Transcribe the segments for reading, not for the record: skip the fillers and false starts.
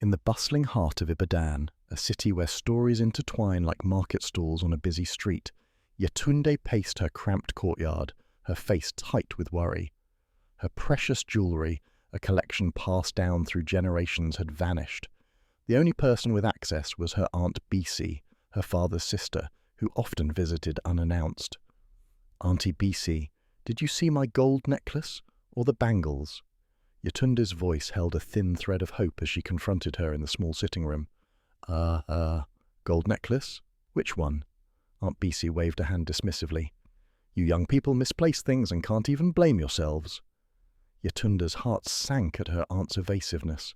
In the bustling heart of Ibadan, a city where stories intertwine like market stalls on a busy street, Yetunde paced her cramped courtyard, her face tight with worry. Her precious jewellery, a collection passed down through generations, had vanished. The only person with access was her Aunt Bisi, her father's sister, who often visited unannounced. "Auntie Bisi, did you see my gold necklace? Or the bangles?" Yetunde's voice held a thin thread of hope as she confronted her in the small sitting room. Gold necklace? Which one?" Aunt Bisi waved a hand dismissively. "You young people misplace things and can't even blame yourselves." Yetunde's heart sank at her aunt's evasiveness.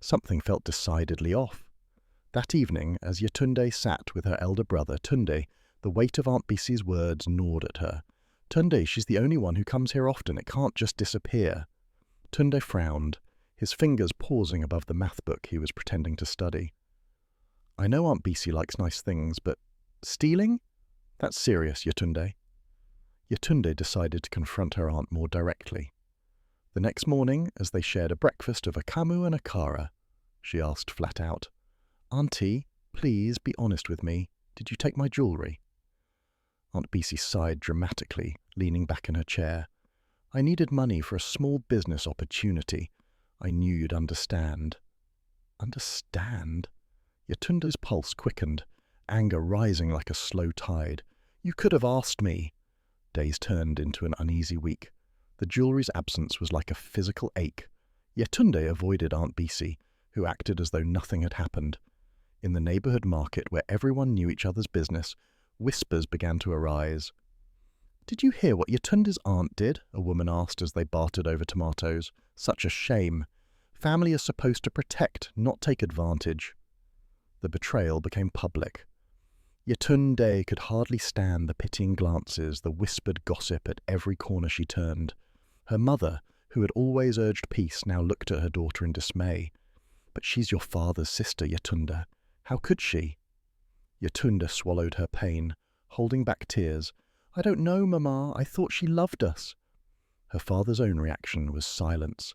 Something felt decidedly off. That evening, as Yetunde sat with her elder brother, Tunde, the weight of Aunt Bisi's words gnawed at her. "Tunde, she's the only one who comes here often. It can't just disappear." Tunde frowned, his fingers pausing above the math book he was pretending to study. "I know Aunt Bisi likes nice things, but stealing? That's serious, Yetunde." Yetunde decided to confront her aunt more directly. The next morning, as they shared a breakfast of akamu and akara, she asked flat out, "Auntie, please be honest with me. Did you take my jewellery?" Aunt Bisi sighed dramatically, leaning back in her chair. "I needed money for a small business opportunity. I knew you'd understand." "Understand?" Yetunde's pulse quickened, anger rising like a slow tide. "You could have asked me." Days turned into an uneasy week. The jewellery's absence was like a physical ache. Yetunde avoided Aunt Bisi, who acted as though nothing had happened. In the neighbourhood market, where everyone knew each other's business, whispers began to arise. "Did you hear what Yetunde's aunt did?" a woman asked as they bartered over tomatoes. "Such a shame. Family is supposed to protect, not take advantage." The betrayal became public. Yetunde could hardly stand the pitying glances, the whispered gossip at every corner she turned. Her mother, who had always urged peace, now looked at her daughter in dismay. "But she's your father's sister, Yetunde. How could she?" Yetunde swallowed her pain, holding back tears. "I don't know, Mama. I thought she loved us." Her father's own reaction was silence,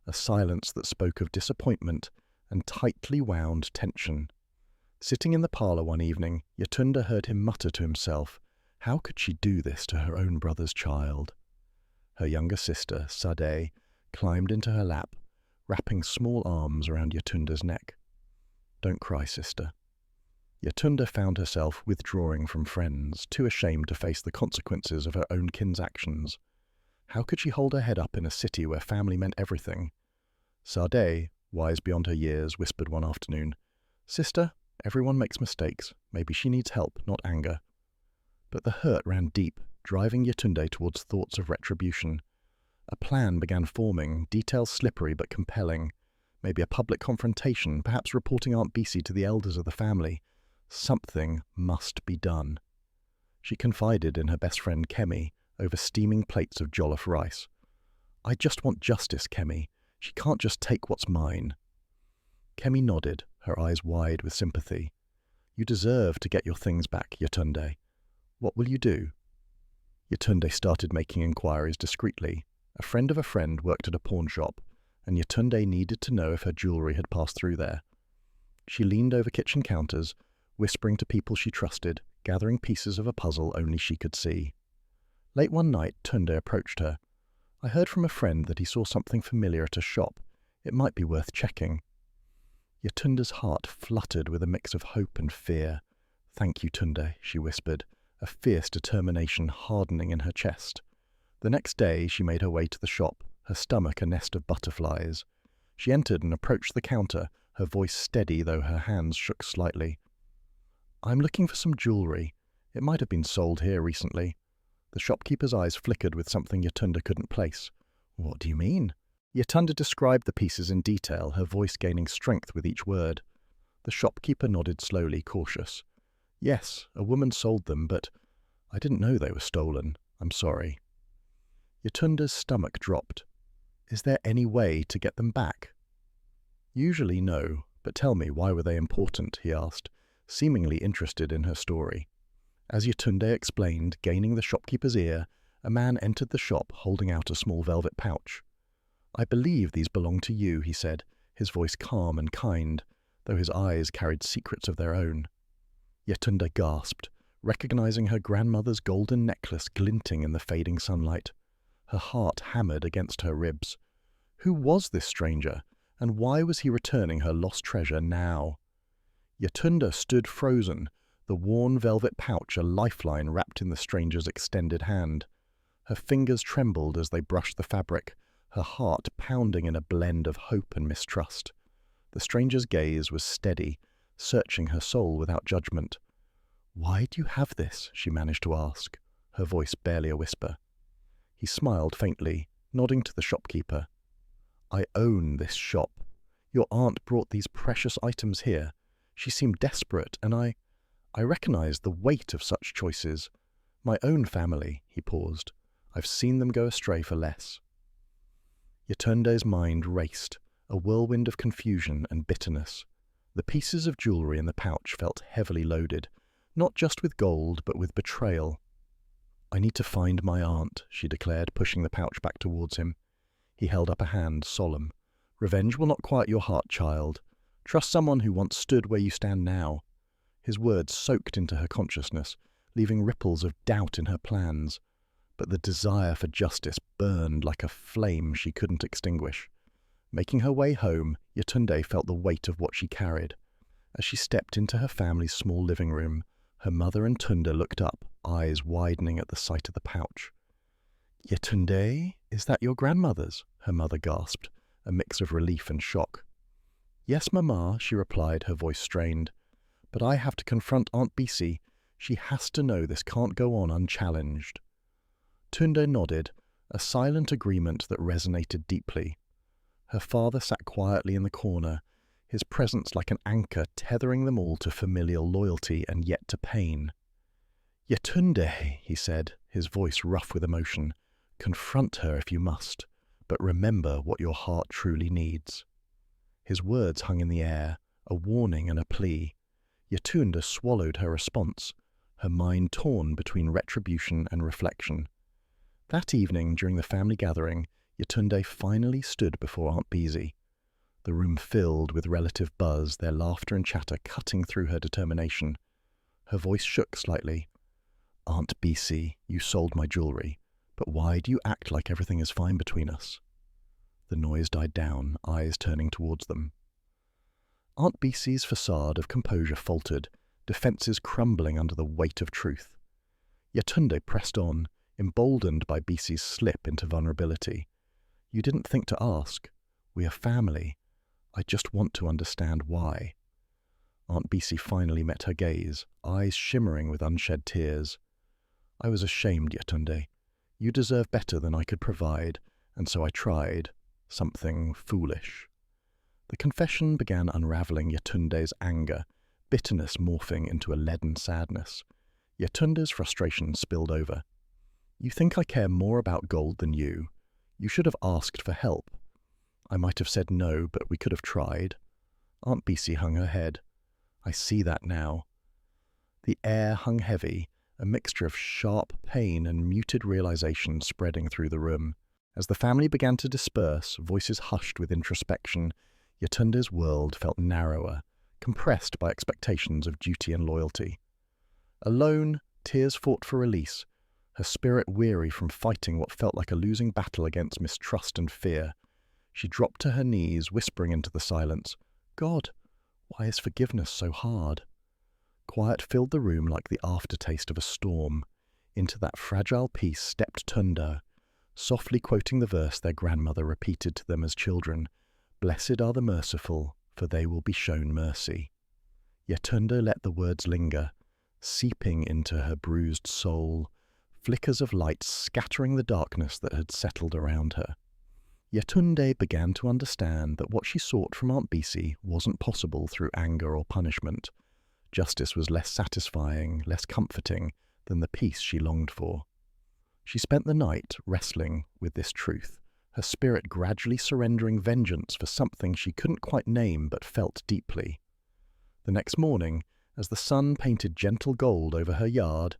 a silence that spoke of disappointment and tightly wound tension. Sitting in the parlour one evening, Yetunde heard him mutter to himself, how could she do this to her own brother's child? Her younger sister, Sade, climbed into her lap, wrapping small arms around Yetunde's neck. "Don't cry, sister." Yetunde found herself withdrawing from friends, too ashamed to face the consequences of her own kin's actions. How could she hold her head up in a city where family meant everything? Sade, wise beyond her years, whispered one afternoon, "Sister, everyone makes mistakes. Maybe she needs help, not anger." But the hurt ran deep, driving Yetunde towards thoughts of retribution. A plan began forming, details slippery but compelling. Maybe a public confrontation, perhaps reporting Aunt Bisi to the elders of the family. Something must be done. She confided in her best friend Kemi over steaming plates of jollof rice. "I just want justice, Kemi. She can't just take what's mine." Kemi nodded, her eyes wide with sympathy. "You deserve to get your things back, Yetunde. What will you do?" Yetunde started making inquiries discreetly. A friend of a friend worked at a pawn shop, and Yetunde needed to know if her jewellery had passed through there. She leaned over kitchen counters, whispering to people she trusted, gathering pieces of a puzzle only she could see. Late one night, Tunde approached her. "I heard from a friend that he saw something familiar at a shop. It might be worth checking." Yetunde's heart fluttered with a mix of hope and fear. "Thank you, Tunde," she whispered, a fierce determination hardening in her chest. The next day she made her way to the shop, her stomach a nest of butterflies. She entered and approached the counter, her voice steady though her hands shook slightly. "I'm looking for some jewellery. It might have been sold here recently." The shopkeeper's eyes flickered with something Yetunde couldn't place. "What do you mean?" Yetunde described the pieces in detail, her voice gaining strength with each word. The shopkeeper nodded slowly, cautious. "Yes, a woman sold them, but I didn't know they were stolen. I'm sorry." Yetunde's stomach dropped. "Is there any way to get them back?" "Usually no, but tell me, why were they important?" he asked, seemingly interested in her story. As Yetunde explained, gaining the shopkeeper's ear, a man entered the shop holding out a small velvet pouch. "I believe these belong to you," he said, his voice calm and kind, though his eyes carried secrets of their own. Yetunde gasped, recognizing her grandmother's golden necklace glinting in the fading sunlight. Her heart hammered against her ribs. Who was this stranger, and why was he returning her lost treasure now? Yetunde stood frozen, the worn velvet pouch a lifeline wrapped in the stranger's extended hand. Her fingers trembled as they brushed the fabric, her heart pounding in a blend of hope and mistrust. The stranger's gaze was steady, searching her soul without judgment. "Why do you have this?" she managed to ask, her voice barely a whisper. He smiled faintly, nodding to the shopkeeper. "I own this shop. Your aunt brought these precious items here. She seemed desperate, and I recognized the weight of such choices. My own family," he paused. "I've seen them go astray for less." Yetunde's mind raced, a whirlwind of confusion and bitterness. The pieces of jewelry in the pouch felt heavily loaded, not just with gold, but with betrayal. "I need to find my aunt," she declared, pushing the pouch back towards him. He held up a hand, solemn. "Revenge will not quiet your heart, child. Trust someone who once stood where you stand now." His words soaked into her consciousness, leaving ripples of doubt in her plans. But the desire for justice burned like a flame she couldn't extinguish. Making her way home, Yetunde felt the weight of what she carried. As she stepped into her family's small living room, her mother and Tunde looked up, eyes widening at the sight of the pouch. "Yetunde, is that your grandmother's?" her mother gasped, a mix of relief and shock. "Yes, Mama," she replied, her voice strained. "But I have to confront Aunt Bisi. She has to know this can't go on unchallenged." Tunde nodded, a silent agreement that resonated deeply. Her father sat quietly in the corner, his presence like an anchor tethering them all to familial loyalty and yet to pain. "Yetunde," he said, his voice rough with emotion, "confront her if you must, but remember what your heart truly needs." His words hung in the air, a warning and a plea. Yetunde swallowed her response, her mind torn between retribution and reflection. That evening, during the family gathering, Yetunde finally stood before Aunt Bisi. The room filled with relative buzz, their laughter and chatter cutting through her determination. Her voice shook slightly. "Aunt Bisi, you sold my jewelry, but why do you act like everything is fine between us?" The noise died down, eyes turning towards them. Aunt Bisi's facade of composure faltered, defences crumbling under the weight of truth. Yetunde pressed on, emboldened by Bisi's slip into vulnerability. "You didn't think to ask. We are family. I just want to understand why." Aunt Bisi finally met her gaze, eyes shimmering with unshed tears. "I was ashamed, Yetunde. You deserve better than I could provide, and so I tried. Something foolish." The confession began unraveling Yetunde's anger, bitterness morphing into a leaden sadness. Yetunde's frustration spilled over. "You think I care more about gold than you? You should have asked for help." "I might have said no, but we could have tried." Aunt Bisi hung her head. "I see that now." The air hung heavy, a mixture of sharp pain and muted realization spreading through the room. As the family began to disperse, voices hushed with introspection, Yetunde's world felt narrower, compressed by expectations of duty and loyalty. Alone, tears fought for release, her spirit weary from fighting what felt like a losing battle against mistrust and fear. She dropped to her knees, whispering into the silence, "God, why is forgiveness so hard?" Quiet filled the room like the aftertaste of a storm. Into that fragile peace stepped Tunde, softly quoting the verse their grandmother repeated to them as children, "Blessed are the merciful, for they will be shown mercy." Yetunde let the words linger, seeping into her bruised soul, flickers of light scattering the darkness that had settled around her. Yetunde began to understand that what she sought from Aunt Bisi wasn't possible through anger or punishment. Justice was less satisfying, less comforting than the peace she longed for. She spent the night wrestling with this truth, her spirit gradually surrendering vengeance for something she couldn't quite name but felt deeply. The next morning, as the sun painted gentle gold over her yard,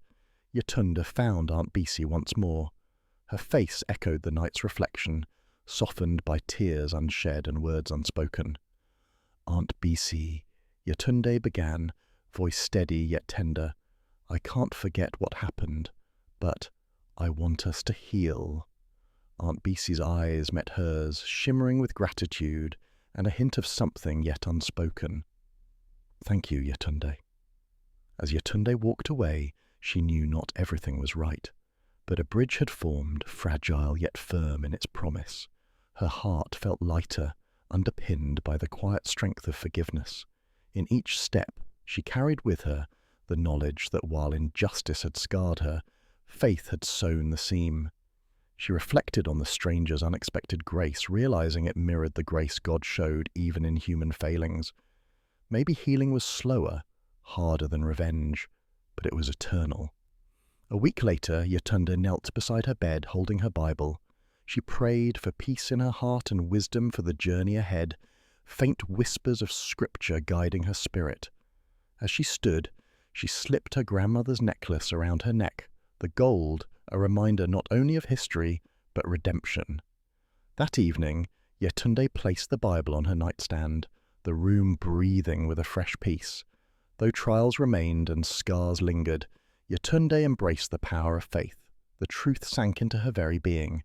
Yetunde found Aunt Bisi once more. Her face echoed the night's reflection, softened by tears unshed and words unspoken. Aunt Bisi, Yetunde began, voice steady yet tender. I can't forget what happened, but I want us to heal. Aunt Bisi's eyes met hers, shimmering with gratitude and a hint of something yet unspoken. Thank you, Yetunde. As Yetunde walked away, she knew not everything was right, but a bridge had formed, fragile yet firm in its promise. Her heart felt lighter, underpinned by the quiet strength of forgiveness. In each step, she carried with her the knowledge that while injustice had scarred her, faith had sewn the seam. She reflected on the stranger's unexpected grace, realizing it mirrored the grace God showed even in human failings. Maybe healing was slower, harder than revenge, but it was eternal. A week later, Yetunde knelt beside her bed, holding her Bible. She prayed for peace in her heart and wisdom for the journey ahead, faint whispers of scripture guiding her spirit. As she stood, she slipped her grandmother's necklace around her neck, the gold a reminder not only of history, but redemption. That evening, Yetunde placed the Bible on her nightstand, the room breathing with a fresh peace. Though trials remained and scars lingered, Yetunde embraced the power of faith. The truth sank into her very being.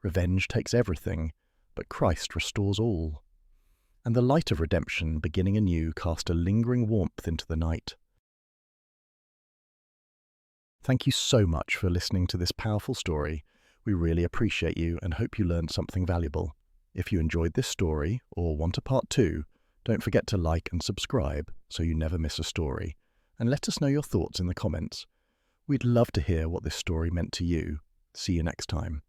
Revenge takes everything, but Christ restores all. And the light of redemption, beginning anew, cast a lingering warmth into the night. Thank you so much for listening to this powerful story. We really appreciate you and hope you learned something valuable. If you enjoyed this story or want a part 2, don't forget to like and subscribe so you never miss a story. And let us know your thoughts in the comments. We'd love to hear what this story meant to you. See you next time.